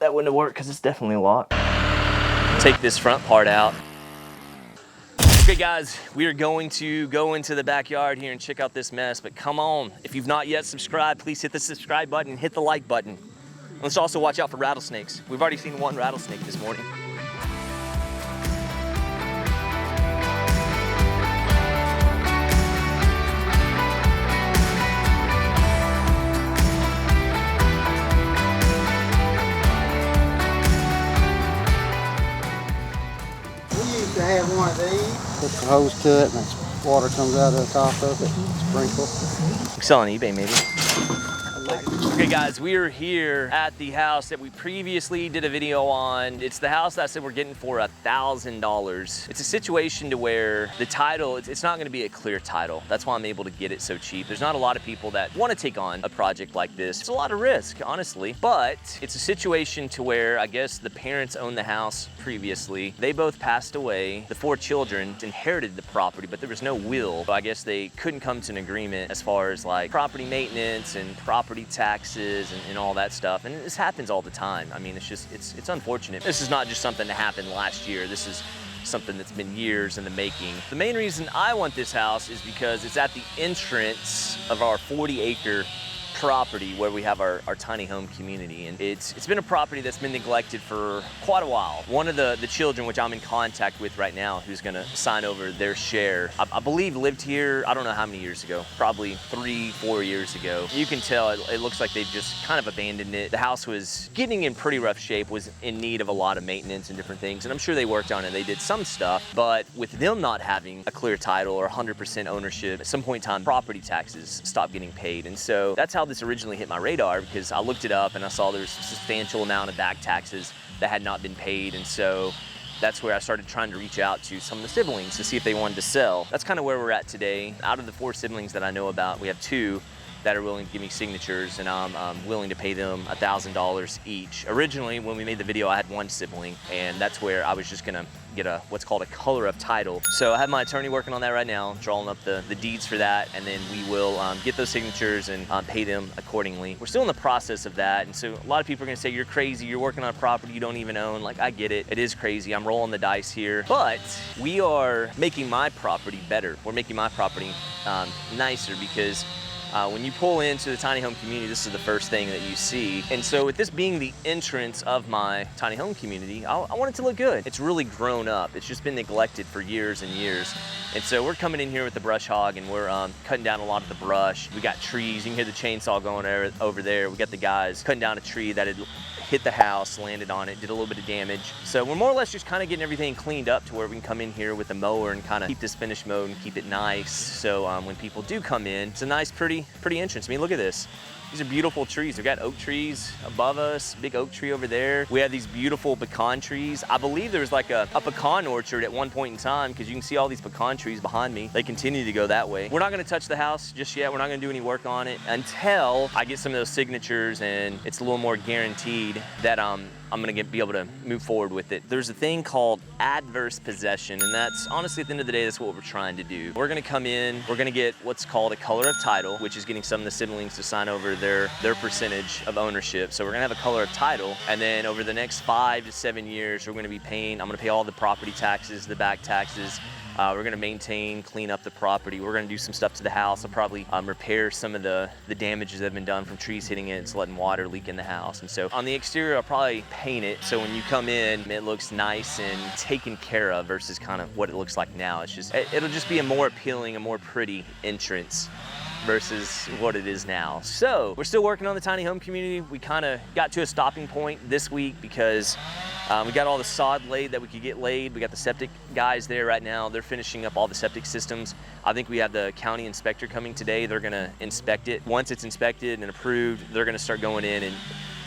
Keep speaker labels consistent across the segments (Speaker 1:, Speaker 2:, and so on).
Speaker 1: that wouldn't have worked because it's definitely locked. Take this front part out. Okay guys, we are going to go into the backyard here and check out this mess, but come on, if you've not yet subscribed, please hit the subscribe button and hit the like button. And let's also watch out for rattlesnakes. We've already seen one rattlesnake this morning.
Speaker 2: To have one of these. Put the hose to it and water comes out of the top of it, sprinkle.
Speaker 1: We sell on eBay maybe. Okay guys, we are here at the house that we previously did a video on. It's the house that I said we're getting for $1,000. It's a situation to where the title, it's not gonna be a clear title. That's why I'm able to get it so cheap. There's not a lot of people that wanna take on a project like this. It's a lot of risk, honestly, but it's a situation to where I guess the parents owned the house previously. They both passed away. The 4 children inherited the property, but there was no will. So I guess they couldn't come to an agreement as far as like property maintenance and property taxes and all that stuff. And this happens all the time. I mean, it's unfortunate. This is not just something that happened last year. This is something that's been years in the making. The main reason I want this house is because it's at the entrance of our 40-acre property where we have our tiny home community, and it's been a property that's been neglected for quite a while. One of the children, which I'm in contact with right now, who's gonna sign over their share, I believe lived here, I don't know how many years ago, probably 3-4 years ago. You can tell it looks like they've just kind of abandoned it. The house was getting in pretty rough shape, was in need of a lot of maintenance and different things, and I'm sure they worked on it, they did some stuff, but with them not having a clear title or 100% ownership, at some point in time, property taxes stopped getting paid. And so that's how this originally hit my radar, because I looked it up and I saw there was a substantial amount of back taxes that had not been paid. And so that's where I started trying to reach out to some of the siblings to see if they wanted to sell. That's kind of where we're at today. Out of the 4 siblings that I know about, we have 2 that are willing to give me signatures, and I'm willing to pay them $1,000 each. Originally, when we made the video, I had 1 sibling, and that's where I was just gonna get what's called a color of title. So I have my attorney working on that right now, drawing up the deeds for that, and then we will get those signatures and pay them accordingly. We're still in the process of that, and so a lot of people are gonna say, you're crazy, you're working on a property you don't even own. Like, I get it, it is crazy, I'm rolling the dice here, but we are making my property better. We're making my property nicer, because when you pull into the tiny home community, this is the first thing that you see. And so with this being the entrance of my tiny home community, I want it to look good. It's really grown up. It's just been neglected for years and years. And so we're coming in here with the brush hog, and we're cutting down a lot of the brush. We got trees. You can hear the chainsaw going over there. We got the guys cutting down a tree that had hit the house, landed on it, did a little bit of damage. So we're more or less just kind of getting everything cleaned up to where we can come in here with a mower and kind of keep this finish mode and keep it nice. So when people do come in, it's a nice, pretty entrance. I mean, look at this. These are beautiful trees. We've got oak trees above us, big oak tree over there. We have these beautiful pecan trees. I believe there was like a pecan orchard at one point in time, because you can see all these pecan trees behind me. They continue to go that way. We're not gonna touch the house just yet. We're not gonna do any work on it until I get some of those signatures and it's a little more guaranteed that I'm gonna be able to move forward with it. There's a thing called adverse possession, and that's honestly, at the end of the day, that's what we're trying to do. We're gonna come in, we're gonna get what's called a color of title, which is getting some of the siblings to sign over their percentage of ownership. So we're gonna have a color of title, and then over the next 5 to 7 years, we're gonna be paying, I'm gonna pay all the property taxes, the back taxes. We're gonna maintain, clean up the property. We're gonna do some stuff to the house. I'll probably repair some of the damages that have been done from trees hitting it. It's letting water leak in the house. And so on the exterior, I'll probably paint it so when you come in, it looks nice and taken care of versus kind of what it looks like now. It's just, it'll just be a more appealing, a more pretty entrance versus what it is now. So we're still working on the tiny home community. We kind of got to a stopping point this week because we got all the sod laid that we could get laid. We got the septic guys there right now. They're finishing up all the septic systems. I think we have the county inspector coming today. They're gonna inspect it. Once it's inspected and approved, they're gonna start going in and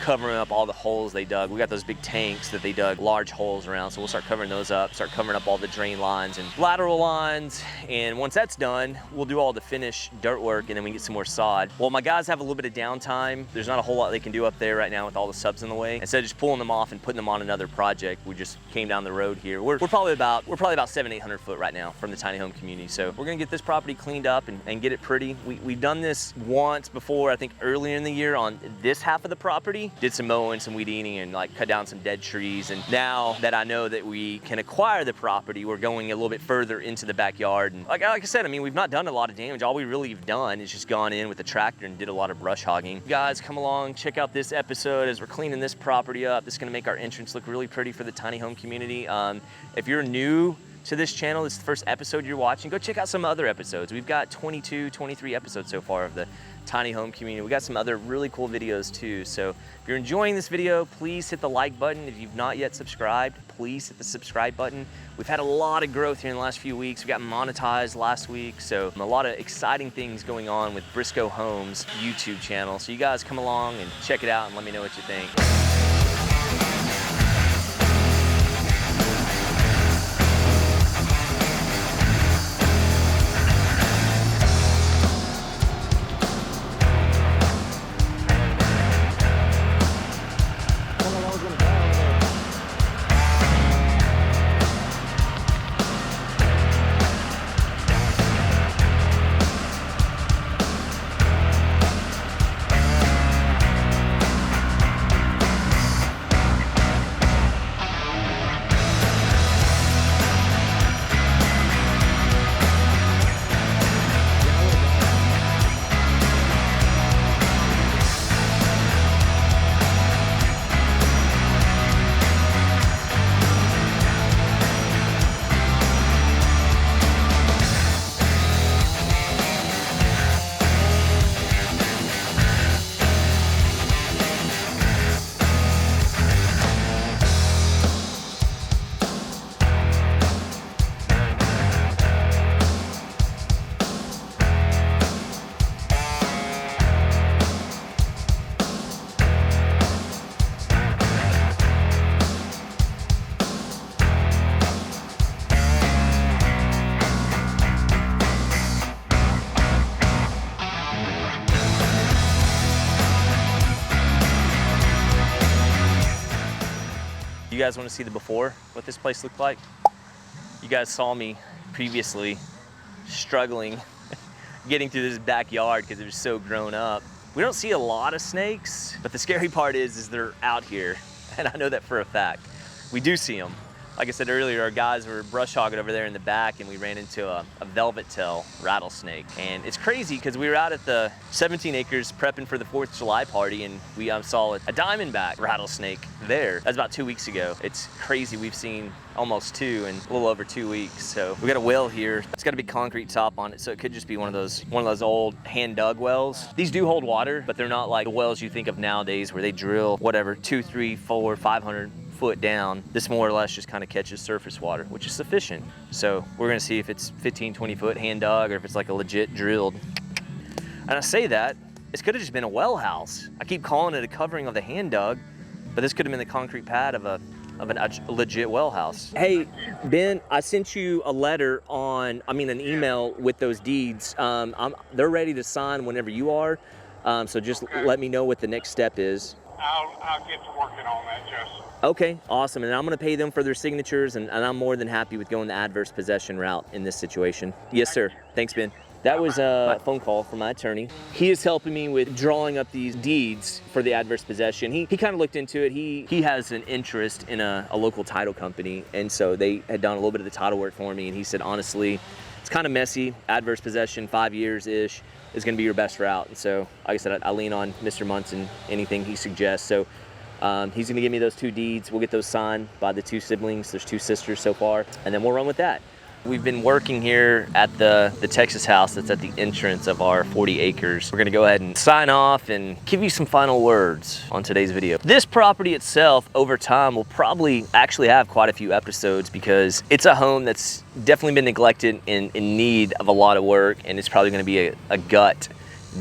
Speaker 1: covering up all the holes they dug. We got those big tanks that they dug large holes around, so we'll start covering those up, start covering up all the drain lines and lateral lines. And once that's done, we'll do all the finish dirt work, and then we get some more sod. Well, my guys have a little bit of downtime. There's not a whole lot they can do up there right now with all the subs in the way. Instead of just pulling them off and putting them on another project, we just came down the road here. We're probably about 700-800 foot right now from the tiny home community. So we're gonna get this property cleaned up and get it pretty. We've done this once before, I think earlier in the year on this half of the property. May, did some mowing, some weed eating, and like cut down some dead trees. And now that I know that we can acquire the property, we're going a little bit further into the backyard. And like I said, I mean, we've not done a lot of damage. All we really have done is just gone in with the tractor and did a lot of brush hogging. You guys, come along, check out this episode as we're cleaning this property up. This is gonna make our entrance look really pretty for the tiny home community. If you're new to this channel, this is the first episode you're watching, go check out some other episodes. We've got 22, 23 episodes so far of the tiny home community. We got some other really cool videos too. So if you're enjoying this video, please hit the like button. If you've not yet subscribed, please hit the subscribe button. We've had a lot of growth here in the last few weeks. We got monetized last week. So a lot of exciting things going on with Briscoe Homes YouTube channel. So you guys come along and check it out and let me know what you think. You guys want to see the before, what this place looked like? You guys saw me previously struggling getting through this backyard because it was so grown up. We don't see a lot of snakes, but the scary part is they're out here, and I know that for a fact. We do see them. Like I said earlier, our guys were brush hogging over there in the back, and we ran into a velvet tail rattlesnake. And it's crazy because we were out at the 17 acres prepping for the 4th of July party, and we saw a diamondback rattlesnake there. That's about 2 weeks ago. It's crazy. We've seen almost 2 in a little over 2 weeks. So we got a well here. It's got a big concrete top on it, so it could just be one of those old hand dug wells. These do hold water, but they're not like the wells you think of nowadays where they drill whatever 2, 3, 4, 500 foot down. This more or less just kind of catches surface water, which is sufficient. So we're gonna see if it's 15, 20 foot hand dug or if it's like a legit drilled. And I say that, this could have just been a well house. I keep calling it a covering of the hand dug, but this could have been the concrete pad of a legit well house. Hey, Ben, I sent you a letter an email with those deeds. They're ready to sign whenever you are. So just let me know what the next step is.
Speaker 3: I'll get to working on that, Justin.
Speaker 1: Okay, awesome. And I'm gonna pay them for their signatures, and I'm more than happy with going the adverse possession route in this situation. Yes, sir. Thanks, Ben. That was a phone call from my attorney. He is helping me with drawing up these deeds for the adverse possession. He kind of looked into it. He has an interest in a local title company, and so they had done a little bit of the title work for me, and he said, honestly, it's kind of messy. Adverse possession, 5 years-ish, is gonna be your best route. And so, like I said, I lean on Mr. Munson, anything he suggests. So he's gonna give me those 2 deeds. We'll get those signed by the 2 siblings. There's 2 sisters so far, and then we'll run with that. We've been working here at the Texas house that's at the entrance of our 40 acres. We're gonna go ahead and sign off and give you some final words on today's video. This property itself, over time, will probably actually have quite a few episodes because it's a home that's definitely been neglected and in need of a lot of work, and it's probably gonna be a gut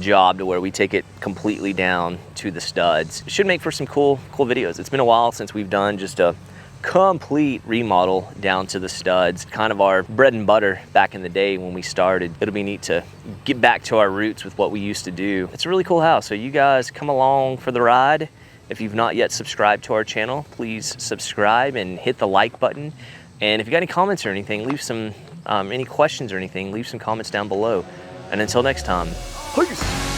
Speaker 1: job to where we take it completely down to the studs. It should make for some cool videos. It's been a while since we've done just a complete remodel down to the studs, kind of our bread and butter back in the day when we started. It'll be neat to get back to our roots with what we used to do. It's a really cool house, so you guys come along for the ride. If you've not yet subscribed to our channel, please subscribe and hit the like button. And if you got any comments or anything, leave some any questions or anything, leave some comments down below. And until next time, peace.